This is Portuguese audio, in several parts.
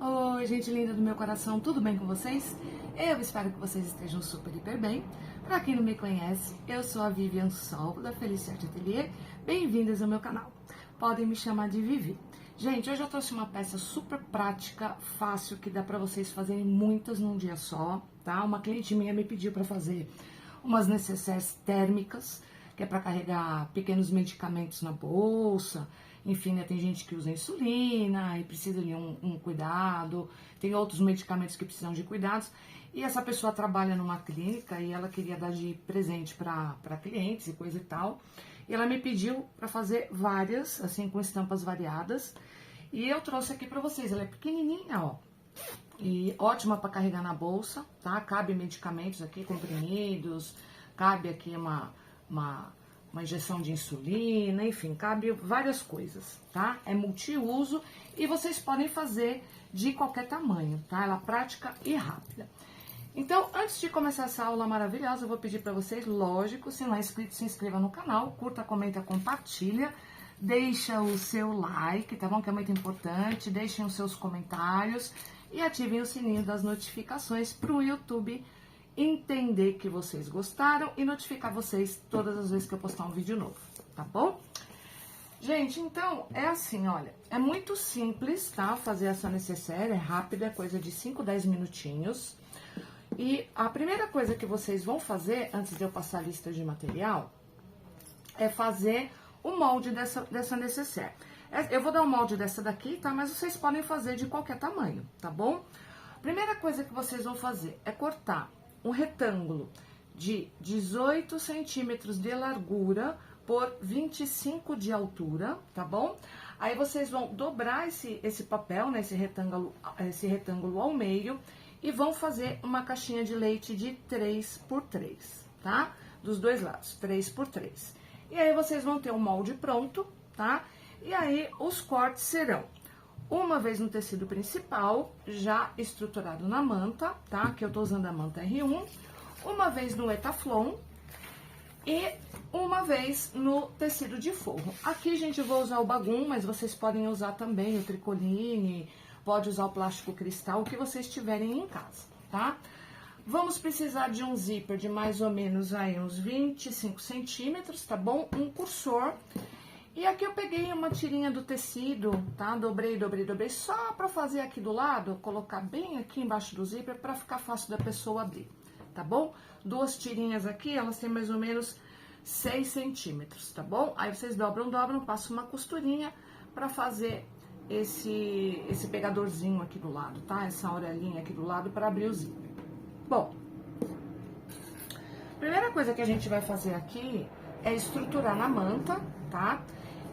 Oi, gente linda do meu coração, tudo bem com vocês? Eu espero que vocês estejam super, hiper bem. Pra quem não me conhece, eu sou a Vivian Sol, da Felicidade Atelier. Bem-vindas ao meu canal. Podem me chamar de Vivi. Gente, hoje eu trouxe uma peça super prática, fácil, que dá pra vocês fazerem muitas num dia só, tá? Uma cliente minha me pediu pra fazer umas necessaires térmicas, que é pra carregar pequenos medicamentos na bolsa. Enfim, né, tem gente que usa insulina e precisa de um cuidado, tem outros medicamentos que precisam de cuidados. E essa pessoa trabalha numa clínica e ela queria dar de presente para clientes e coisa e tal. E ela me pediu para fazer várias, assim, com estampas variadas. E eu trouxe aqui para vocês. Ela é pequenininha, ó. E ótima para carregar na bolsa, tá? Cabe medicamentos aqui, comprimidos, cabe aqui uma injeção de insulina, enfim, cabe várias coisas, tá? É multiuso e vocês podem fazer de qualquer tamanho, tá? Ela é prática e rápida. Então, antes de começar essa aula maravilhosa, eu vou pedir para vocês, lógico, se não é inscrito, se inscreva no canal, curta, comenta, compartilha, deixa o seu like, tá bom? Que é muito importante, deixem os seus comentários e ativem o sininho das notificações para o YouTube entender que vocês gostaram e notificar vocês todas as vezes que eu postar um vídeo novo, tá bom? Gente, então, é assim, olha, é muito simples, tá? Fazer essa necessaire, é rápida, é coisa de 5, 10 minutinhos. E a primeira coisa que vocês vão fazer, antes de eu passar a lista de material, é fazer o molde dessa necessaire. Eu vou dar um molde dessa daqui, tá? Mas vocês podem fazer de qualquer tamanho, tá bom? Primeira coisa que vocês vão fazer é cortar um retângulo de 18 centímetros de largura por 25 de altura, tá bom? Aí vocês vão dobrar esse papel, né, esse retângulo ao meio e vão fazer uma caixinha de leite de 3 por 3, tá? Dos dois lados, 3 por 3. E aí vocês vão ter o molde pronto, tá? E aí os cortes serão uma vez no tecido principal, já estruturado na manta, tá? Que eu tô usando a manta R1. Uma vez no Etaflon e uma vez no tecido de forro. Aqui, gente, eu vou usar o bagum, mas vocês podem usar também o tricoline, pode usar o plástico cristal, o que vocês tiverem em casa, tá? Vamos precisar de um zíper de mais ou menos aí uns 25 centímetros, tá bom? Um cursor. E aqui eu peguei uma tirinha do tecido, tá? Dobrei, só pra fazer aqui do lado, colocar bem aqui embaixo do zíper pra ficar fácil da pessoa abrir, tá bom? Duas tirinhas aqui, elas têm mais ou menos 6 centímetros, tá bom? Aí vocês dobram, passam uma costurinha pra fazer esse pegadorzinho aqui do lado, tá? Essa orelhinha aqui do lado pra abrir o zíper. Bom, primeira coisa que a gente vai fazer aqui é estruturar na manta, tá?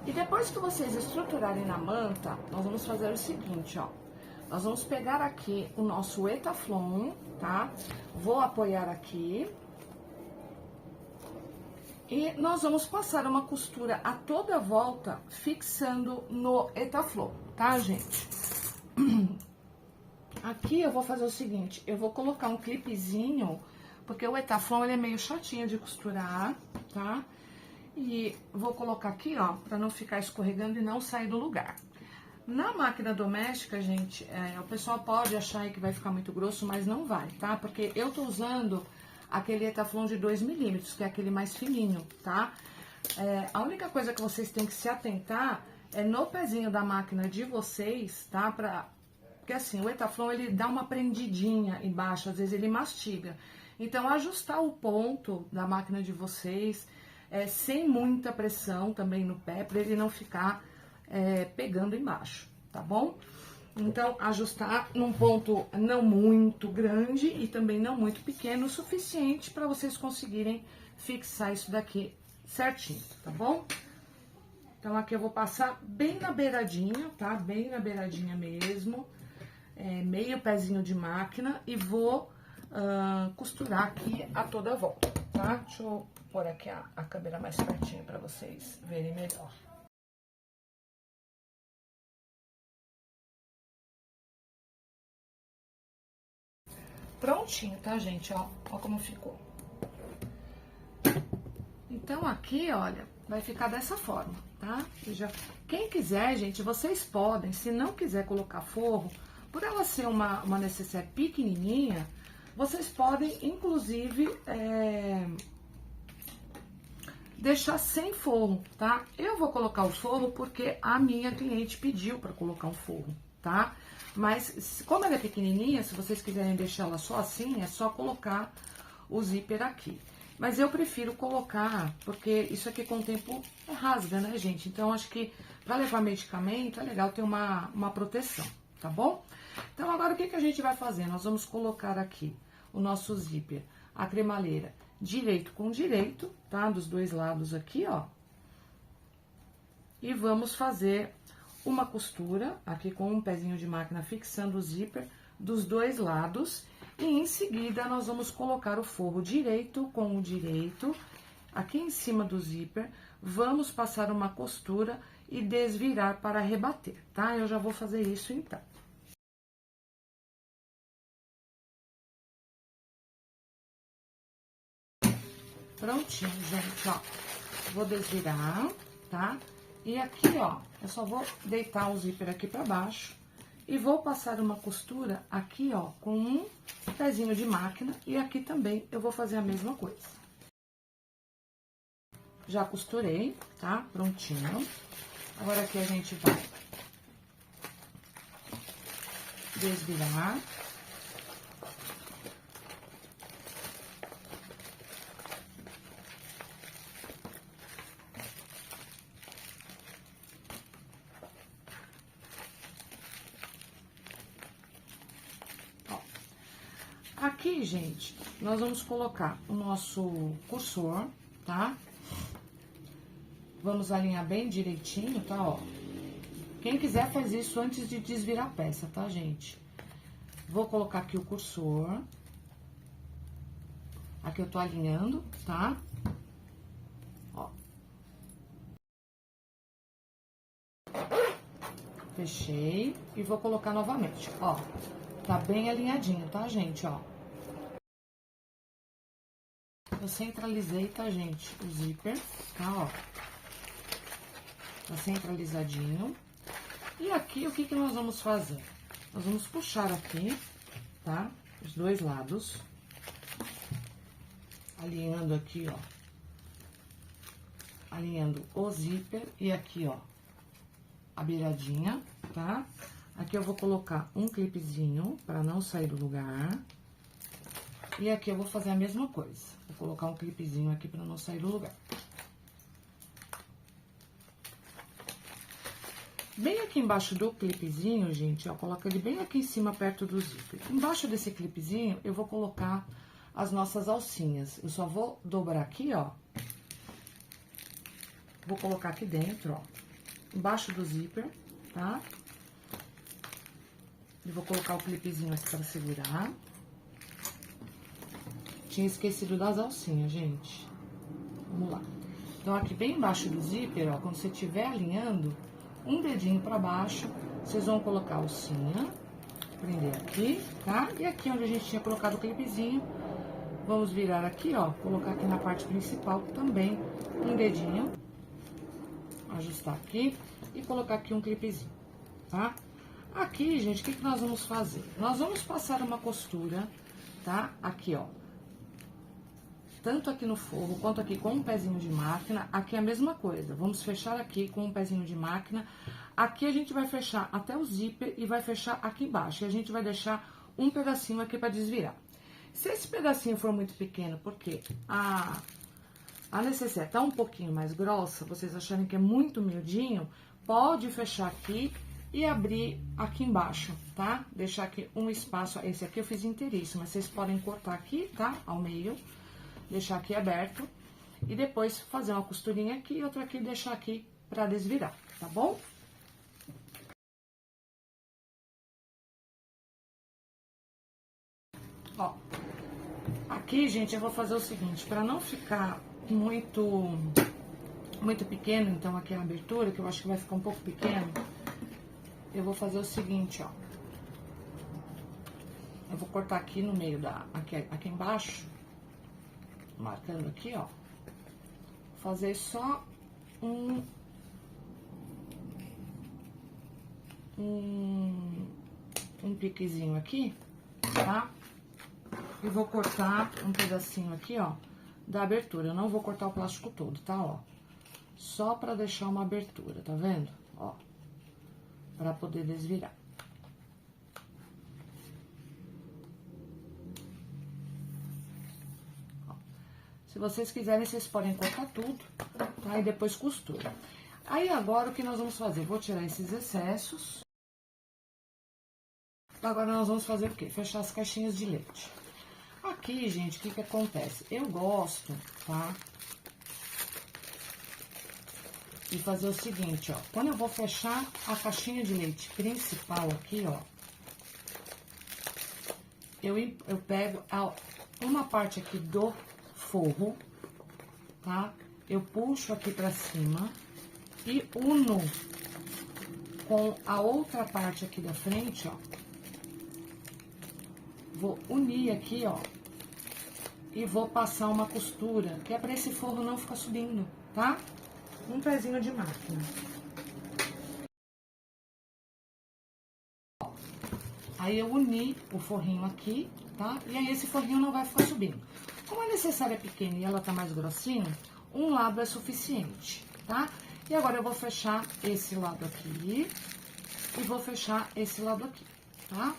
E depois que vocês estruturarem na manta, nós vamos fazer o seguinte, ó. Nós vamos pegar aqui o nosso Etaflon, tá? Vou apoiar aqui. E nós vamos passar uma costura a toda volta, fixando no Etaflon, tá, gente? Aqui eu vou fazer o seguinte, eu vou colocar um clipezinho, porque o Etaflon ele é meio chatinho de costurar, tá? E vou colocar aqui, ó, pra não ficar escorregando e não sair do lugar. Na máquina doméstica, gente, o pessoal pode achar aí que vai ficar muito grosso, mas não vai, tá? Porque eu tô usando aquele Etaflon de 2 milímetros, que é aquele mais fininho, tá? A única coisa que vocês têm que se atentar é no pezinho da máquina de vocês, tá? Porque assim, o Etaflon, ele dá uma prendidinha embaixo, às vezes ele mastiga. Então, ajustar o ponto da máquina de vocês, sem muita pressão também no pé, para ele não ficar pegando embaixo, tá bom? Então, ajustar num ponto não muito grande e também não muito pequeno, o suficiente para vocês conseguirem fixar isso daqui certinho, tá bom? Então, aqui eu vou passar bem na beiradinha, tá? Bem na beiradinha mesmo, meio pezinho de máquina e vou costurar aqui a toda volta, tá? Deixa eu pôr aqui a câmera mais pertinho para vocês verem melhor. Prontinho, tá, gente? Ó como ficou. Então, aqui, olha, vai ficar dessa forma, tá? Quem quiser, gente, vocês podem, se não quiser colocar forro, Por ela ser uma necessaire pequenininha, vocês podem, inclusive, deixar sem forro, tá? Eu vou colocar o forro porque a minha cliente pediu para colocar um forro, tá? Mas, como ela é pequenininha, se vocês quiserem deixar ela só assim, é só colocar o zíper aqui. Mas eu prefiro colocar, porque isso aqui com o tempo rasga, né, gente? Então, acho que para levar medicamento é legal ter uma proteção, tá bom? Então, agora o que a gente vai fazer? Nós vamos colocar aqui o nosso zíper, a cremaleira, direito com direito, tá? Dos dois lados aqui, ó. E vamos fazer uma costura aqui com um pezinho de máquina fixando o zíper dos dois lados. E em seguida, nós vamos colocar o forro direito com o direito aqui em cima do zíper. Vamos passar uma costura e desvirar para rebater, tá? Eu já vou fazer isso então. Prontinho, gente, ó. Vou desvirar, tá? E aqui, ó, eu só vou deitar o zíper aqui pra baixo e vou passar uma costura aqui, ó, com um pezinho de máquina e aqui também eu vou fazer a mesma coisa. Já costurei, tá? Prontinho. Agora aqui a gente vai desvirar. Aqui, gente, nós vamos colocar o nosso cursor, tá? Vamos alinhar bem direitinho, tá, ó. Quem quiser faz isso antes de desvirar a peça, tá, gente? Vou colocar aqui o cursor. Aqui eu tô alinhando, tá? Ó. Fechei e vou colocar novamente, ó. Tá bem alinhadinho, tá, gente, ó. Eu centralizei, tá, gente, o zíper, tá, ó. Tá centralizadinho. E aqui, o que nós vamos fazer? Nós vamos puxar aqui, tá? Os dois lados. Alinhando aqui, ó. Alinhando o zíper e aqui, ó, a beiradinha, tá? Aqui eu vou colocar um clipezinho pra não sair do lugar. E aqui eu vou fazer a mesma coisa. Vou colocar um clipezinho aqui pra não sair do lugar. Bem aqui embaixo do clipezinho, gente, ó, coloca ele bem aqui em cima, perto do zíper. Embaixo desse clipezinho, eu vou colocar as nossas alcinhas. Eu só vou dobrar aqui, ó. Vou colocar aqui dentro, ó, embaixo do zíper, tá? E vou colocar o clipezinho aqui pra segurar. Tinha esquecido das alcinhas, gente. Vamos lá. Então, aqui bem embaixo do zíper, ó, quando você estiver alinhando, um dedinho pra baixo, vocês vão colocar a alcinha, prender aqui, tá? E aqui onde a gente tinha colocado o clipezinho, vamos virar aqui, ó, colocar aqui na parte principal também um dedinho, ajustar aqui e colocar aqui um clipezinho, tá? Aqui, gente, o que nós vamos fazer? Nós vamos passar uma costura, tá? Aqui, ó. Tanto aqui no forro, quanto aqui com um pezinho de máquina, aqui é a mesma coisa. Vamos fechar aqui com um pezinho de máquina. Aqui a gente vai fechar até o zíper e vai fechar aqui embaixo. E a gente vai deixar um pedacinho aqui pra desvirar. Se esse pedacinho for muito pequeno, porque a necessaire tá um pouquinho mais grossa, vocês acharem que é muito miudinho, pode fechar aqui e abrir aqui embaixo, tá? Deixar aqui um espaço, esse aqui eu fiz inteiríssimo, mas vocês podem cortar aqui, tá? Ao meio, deixar aqui aberto e depois fazer uma costurinha aqui e outra aqui e deixar aqui pra desvirar, tá bom? Ó, aqui, gente, eu vou fazer o seguinte, pra não ficar muito pequeno, então aqui a abertura, que eu acho que vai ficar um pouco pequeno, eu vou fazer o seguinte, ó. Eu vou cortar aqui no meio aqui embaixo, marcando aqui, ó. Fazer só um piquezinho aqui, tá? E vou cortar um pedacinho aqui, ó, da abertura. Eu não vou cortar o plástico todo, tá, ó? Só pra deixar uma abertura, tá vendo? Ó, pra poder desvirar. Ó. Se vocês quiserem, vocês podem cortar tudo, tá? E depois costura. Aí, agora, o que nós vamos fazer? Vou tirar esses excessos. Agora, nós vamos fazer o quê? Fechar as caixinhas de leite. Aqui, gente, o que que acontece? Eu gosto, tá? De fazer o seguinte, ó. Quando eu vou fechar a caixinha de leite principal aqui, ó. Eu pego uma parte aqui do forro, tá? Eu puxo aqui pra cima e uno com a outra parte aqui da frente, ó. Vou unir aqui, ó, e vou passar uma costura, que é pra esse forro não ficar subindo, tá? Um pezinho de máquina. Ó, aí eu uni o forrinho aqui, tá? E aí esse forrinho não vai ficar subindo. Como a necessária é pequena e ela tá mais grossinha, um lado é suficiente, tá? E agora eu vou fechar esse lado aqui e vou fechar esse lado aqui, tá?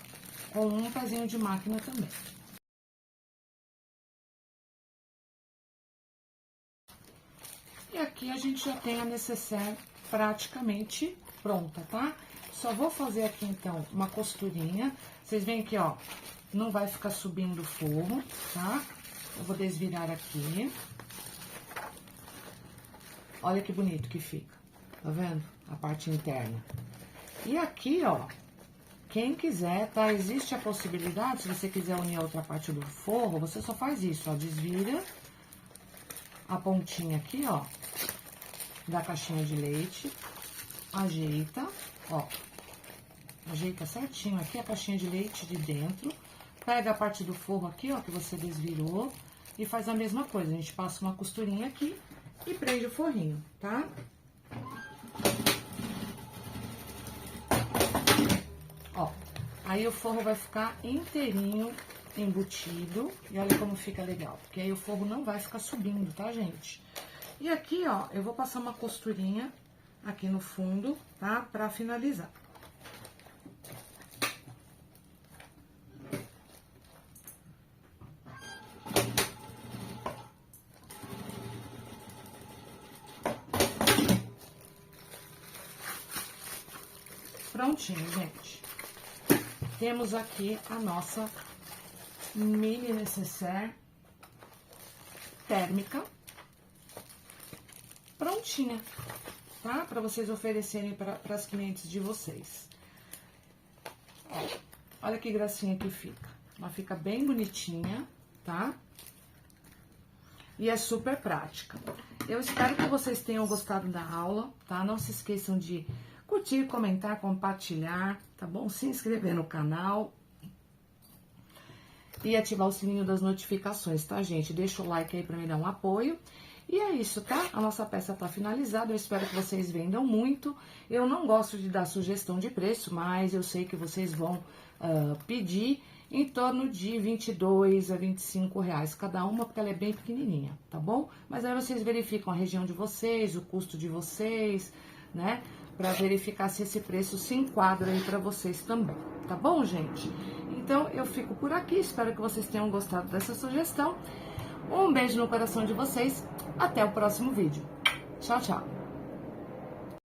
Com um pezinho de máquina também. E aqui a gente já tem a necessaire praticamente pronta, tá? Só vou fazer aqui, então, uma costurinha. Vocês veem que, ó, não vai ficar subindo o forro, tá? Eu vou desvirar aqui. Olha que bonito que fica, tá vendo? A parte interna. E aqui, ó, quem quiser, tá? Existe a possibilidade, se você quiser unir a outra parte do forro, você só faz isso, ó. Desvira a pontinha aqui, ó, da caixinha de leite. Ajeita, ó. Ajeita certinho aqui a caixinha de leite de dentro. Pega a parte do forro aqui, ó, que você desvirou. E faz a mesma coisa. A gente passa uma costurinha aqui e prende o forrinho, tá? Ó, aí o forro vai ficar inteirinho embutido. E olha como fica legal, porque aí o forro não vai ficar subindo, tá, gente? E aqui, ó, eu vou passar uma costurinha aqui no fundo, tá? Pra finalizar. Prontinho, gente. Temos aqui a nossa mini necessaire térmica prontinha, tá? Pra vocês oferecerem para as clientes de vocês. Olha que gracinha que fica. Ela fica bem bonitinha, tá? E é super prática. Eu espero que vocês tenham gostado da aula, tá? Não se esqueçam de curtir, comentar, compartilhar, tá bom? Se inscrever no canal e ativar o sininho das notificações, tá, gente? Deixa o like aí pra me dar um apoio. E é isso, tá? A nossa peça tá finalizada, eu espero que vocês vendam muito. Eu não gosto de dar sugestão de preço, mas eu sei que vocês vão pedir em torno de R$22 a R$25 cada uma, porque ela é bem pequenininha, tá bom? Mas aí vocês verificam a região de vocês, o custo de vocês, né? Pra verificar se esse preço se enquadra aí pra vocês também, tá bom, gente? Então, eu fico por aqui, espero que vocês tenham gostado dessa sugestão. Um beijo no coração de vocês, até o próximo vídeo. Tchau, tchau!